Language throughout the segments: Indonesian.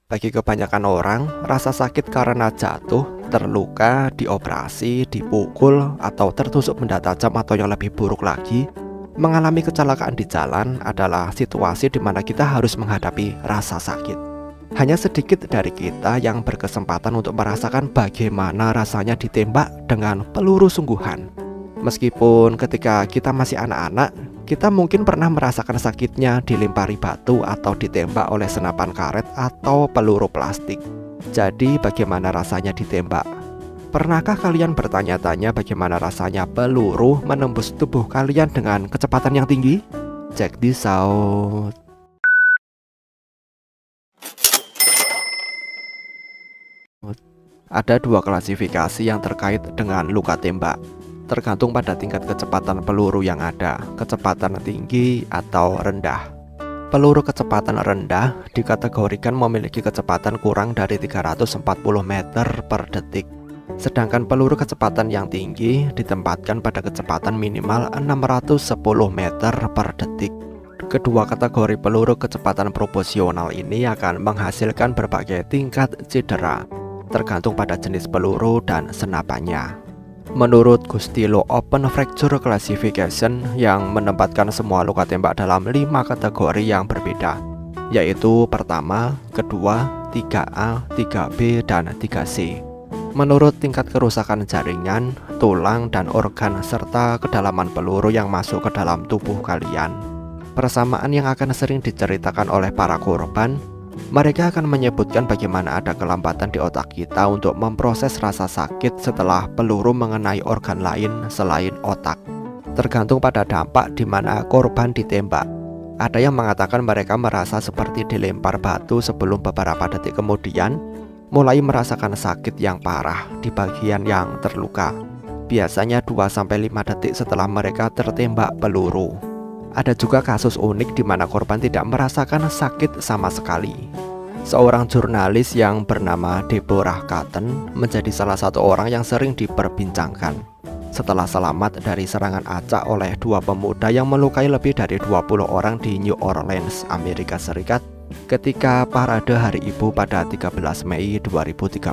Bagi kebanyakan orang, rasa sakit karena jatuh, terluka, dioperasi, dipukul, atau tertusuk benda tajam atau yang lebih buruk lagi, mengalami kecelakaan di jalan adalah situasi di mana kita harus menghadapi rasa sakit. Hanya sedikit dari kita yang berkesempatan untuk merasakan bagaimana rasanya ditembak dengan peluru sungguhan. Meskipun ketika kita masih anak-anak, kita mungkin pernah merasakan sakitnya dilempari batu atau ditembak oleh senapan karet atau peluru plastik. Jadi bagaimana rasanya ditembak? Pernahkah kalian bertanya-tanya bagaimana rasanya peluru menembus tubuh kalian dengan kecepatan yang tinggi? Check this out. Ada dua klasifikasi yang terkait dengan luka tembak, tergantung pada tingkat kecepatan peluru yang ada, kecepatan tinggi atau rendah. Peluru kecepatan rendah dikategorikan memiliki kecepatan kurang dari 340 meter per detik. Sedangkan peluru kecepatan yang tinggi ditempatkan pada kecepatan minimal 610 meter per detik. Kedua kategori peluru kecepatan proporsional ini akan menghasilkan berbagai tingkat cedera, tergantung pada jenis peluru dan senapannya. Menurut Gustello Open Fracture Classification yang menempatkan semua luka tembak dalam 5 kategori yang berbeda, yaitu pertama, kedua, 3A, 3B, dan 3C. Menurut tingkat kerusakan jaringan, tulang, dan organ serta kedalaman peluru yang masuk ke dalam tubuh kalian. Persamaan yang akan sering diceritakan oleh para korban, mereka akan menyebutkan bagaimana ada kelambatan di otak kita untuk memproses rasa sakit setelah peluru mengenai organ lain selain otak. Tergantung pada dampak di mana korban ditembak. Ada yang mengatakan mereka merasa seperti dilempar batu sebelum beberapa detik kemudian mulai merasakan sakit yang parah di bagian yang terluka. Biasanya 2-5 detik setelah mereka tertembak peluru. Ada juga kasus unik di mana korban tidak merasakan sakit sama sekali. Seorang jurnalis yang bernama Deborah Cotton menjadi salah satu orang yang sering diperbincangkan setelah selamat dari serangan acak oleh dua pemuda yang melukai lebih dari 20 orang di New Orleans, Amerika Serikat ketika parade Hari Ibu pada 13 Mei 2013.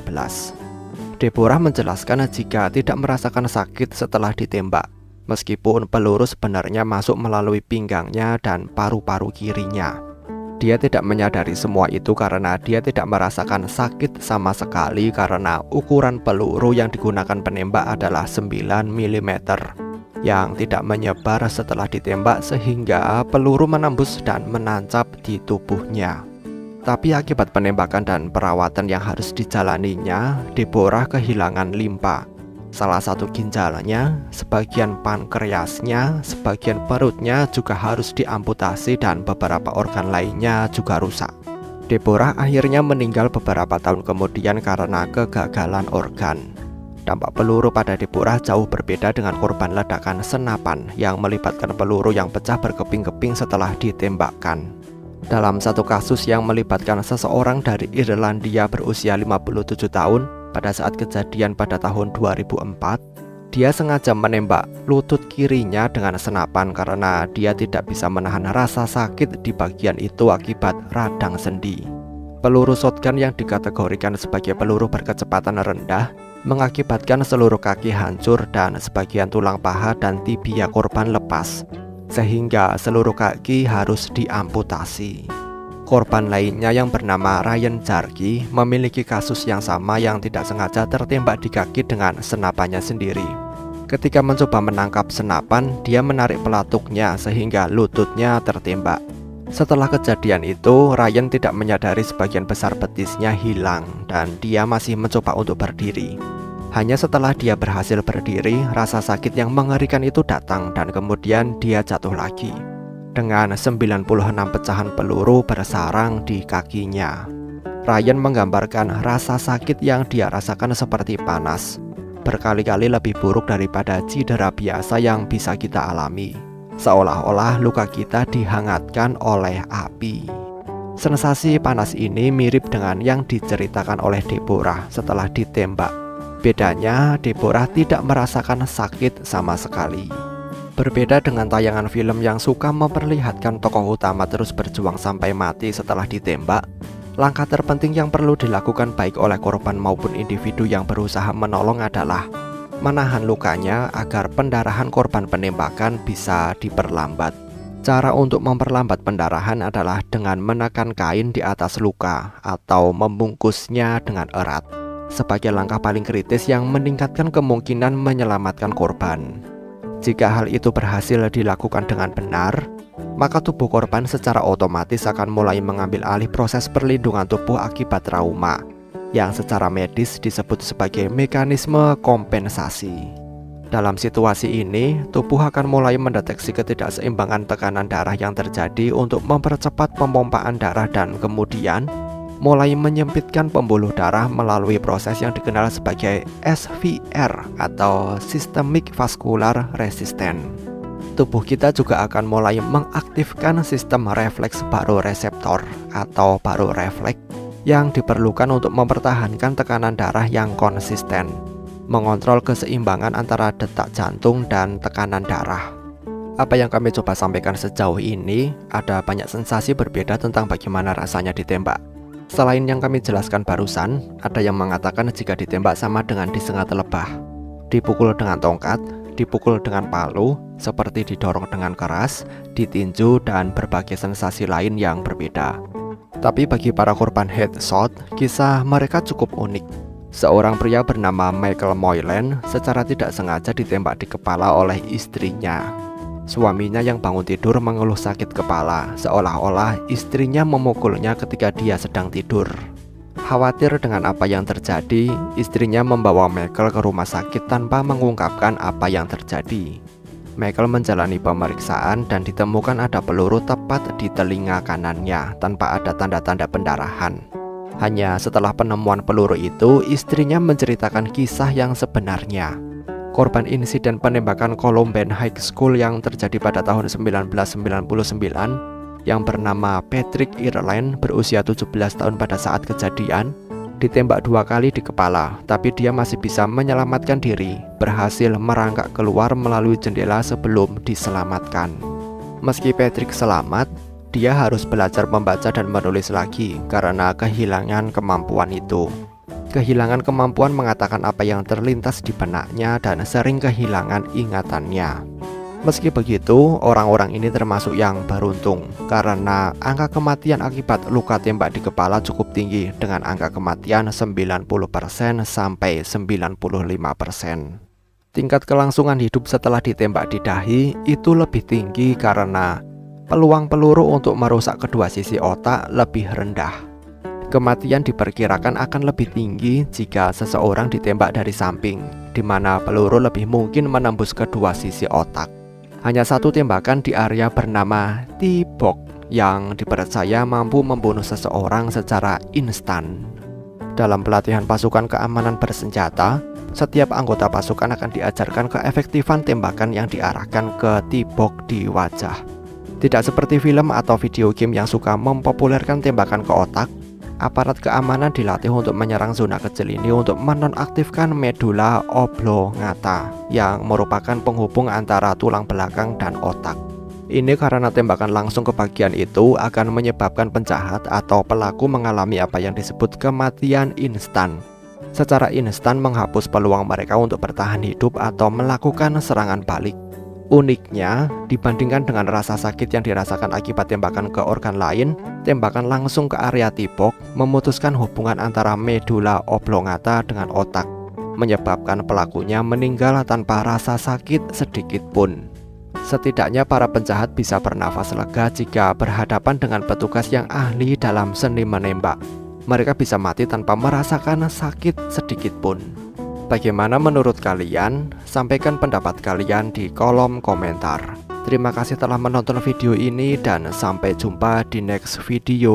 Deborah menjelaskan jika tidak merasakan sakit setelah ditembak, meskipun peluru sebenarnya masuk melalui pinggangnya dan paru-paru kirinya. Dia tidak menyadari semua itu karena dia tidak merasakan sakit sama sekali karena ukuran peluru yang digunakan penembak adalah 9 mm yang tidak menyebar setelah ditembak sehingga peluru menembus dan menancap di tubuhnya. Tapi akibat penembakan dan perawatan yang harus dijalaninya, Deborah kehilangan limpa. Salah satu ginjalnya, sebagian pankreasnya, sebagian perutnya juga harus diamputasi dan beberapa organ lainnya juga rusak. Deborah akhirnya meninggal beberapa tahun kemudian karena kegagalan organ. Dampak peluru pada Deborah jauh berbeda dengan korban ledakan senapan yang melibatkan peluru yang pecah berkeping-keping setelah ditembakkan. Dalam satu kasus yang melibatkan seseorang dari Irlandia berusia 57 tahun, pada saat kejadian pada tahun 2004, dia sengaja menembak lutut kirinya dengan senapan karena dia tidak bisa menahan rasa sakit di bagian itu akibat radang sendi. Peluru shotgun yang dikategorikan sebagai peluru berkecepatan rendah mengakibatkan seluruh kaki hancur dan sebagian tulang paha dan tibia korban lepas, sehingga seluruh kaki harus diamputasi. Korban lainnya yang bernama Ryan Jarki memiliki kasus yang sama yang tidak sengaja tertembak di kaki dengan senapannya sendiri. Ketika mencoba menangkap senapan, dia menarik pelatuknya sehingga lututnya tertembak. Setelah kejadian itu, Ryan tidak menyadari sebagian besar betisnya hilang dan dia masih mencoba untuk berdiri. Hanya setelah dia berhasil berdiri, rasa sakit yang mengerikan itu datang dan kemudian dia jatuh lagi dengan 96 pecahan peluru bersarang di kakinya. Ryan menggambarkan rasa sakit yang dia rasakan seperti panas, berkali-kali lebih buruk daripada cedera biasa yang bisa kita alami. Seolah-olah luka kita dihangatkan oleh api. Sensasi panas ini mirip dengan yang diceritakan oleh Deborah setelah ditembak. Bedanya, Deborah tidak merasakan sakit sama sekali. Berbeda dengan tayangan film yang suka memperlihatkan tokoh utama terus berjuang sampai mati setelah ditembak, Langkah terpenting yang perlu dilakukan baik oleh korban maupun individu yang berusaha menolong adalah menahan lukanya agar pendarahan korban penembakan bisa diperlambat. Cara untuk memperlambat pendarahan adalah dengan menekan kain di atas luka atau membungkusnya dengan erat, sebagai langkah paling kritis yang meningkatkan kemungkinan menyelamatkan korban. Jika hal itu berhasil dilakukan dengan benar, maka tubuh korban secara otomatis akan mulai mengambil alih proses perlindungan tubuh akibat trauma, yang secara medis disebut sebagai mekanisme kompensasi. Dalam situasi ini, tubuh akan mulai mendeteksi ketidakseimbangan tekanan darah yang terjadi untuk mempercepat pemompaan darah dan kemudian mulai menyempitkan pembuluh darah melalui proses yang dikenal sebagai SVR atau Systemic Vascular Resistance. Tubuh kita juga akan mulai mengaktifkan sistem refleks baroreseptor atau barorefleks yang diperlukan untuk mempertahankan tekanan darah yang konsisten, mengontrol keseimbangan antara detak jantung dan tekanan darah. Apa yang kami coba sampaikan sejauh ini, ada banyak sensasi berbeda tentang bagaimana rasanya ditembak. Selain yang kami jelaskan barusan, ada yang mengatakan jika ditembak sama dengan disengat lebah, dipukul dengan tongkat, dipukul dengan palu, seperti didorong dengan keras, ditinju, dan berbagai sensasi lain yang berbeda. Tapi bagi para korban headshot, kisah mereka cukup unik. Seorang pria bernama Michael Moylan secara tidak sengaja ditembak di kepala oleh istrinya. Suaminya yang bangun tidur mengeluh sakit kepala, seolah-olah istrinya memukulnya ketika dia sedang tidur. Khawatir dengan apa yang terjadi, istrinya membawa Michael ke rumah sakit tanpa mengungkapkan apa yang terjadi. Michael menjalani pemeriksaan dan ditemukan ada peluru tepat di telinga kanannya tanpa ada tanda-tanda pendarahan. Hanya setelah penemuan peluru itu, istrinya menceritakan kisah yang sebenarnya. Korban insiden penembakan Columbine High School yang terjadi pada tahun 1999 yang bernama Patrick Ireland berusia 17 tahun pada saat kejadian, ditembak 2 kali di kepala, tapi dia masih bisa menyelamatkan diri, berhasil merangkak keluar melalui jendela sebelum diselamatkan. Meski Patrick selamat, dia harus belajar membaca dan menulis lagi karena kehilangan kemampuan itu. Kehilangan kemampuan mengatakan apa yang terlintas di benaknya dan sering kehilangan ingatannya. Meski begitu, orang-orang ini termasuk yang beruntung karena angka kematian akibat luka tembak di kepala cukup tinggi dengan angka kematian 90% sampai 95%. Tingkat kelangsungan hidup setelah ditembak di dahi itu lebih tinggi karena peluang peluru untuk merusak kedua sisi otak lebih rendah. Kematian diperkirakan akan lebih tinggi jika seseorang ditembak dari samping, di mana peluru lebih mungkin menembus kedua sisi otak. Hanya satu tembakan di area bernama T-Box yang dipercaya mampu membunuh seseorang secara instan. Dalam pelatihan pasukan keamanan bersenjata, setiap anggota pasukan akan diajarkan keefektifan tembakan yang diarahkan ke T-Box di wajah. Tidak seperti film atau video game yang suka mempopulerkan tembakan ke otak, aparat keamanan dilatih untuk menyerang zona kecil ini untuk menonaktifkan medula oblongata yang merupakan penghubung antara tulang belakang dan otak. Ini karena tembakan langsung ke bagian itu akan menyebabkan penjahat atau pelaku mengalami apa yang disebut kematian instan. Secara instan menghapus peluang mereka untuk bertahan hidup atau melakukan serangan balik. Uniknya, dibandingkan dengan rasa sakit yang dirasakan akibat tembakan ke organ lain, tembakan langsung ke area T-Box memutuskan hubungan antara medula oblongata dengan otak, menyebabkan pelakunya meninggal tanpa rasa sakit sedikit pun. Setidaknya para penjahat bisa bernafas lega jika berhadapan dengan petugas yang ahli dalam seni menembak. Mereka bisa mati tanpa merasakan sakit sedikit pun. Bagaimana menurut kalian? Sampaikan pendapat kalian di kolom komentar. Terima kasih telah menonton video ini dan sampai jumpa di next video.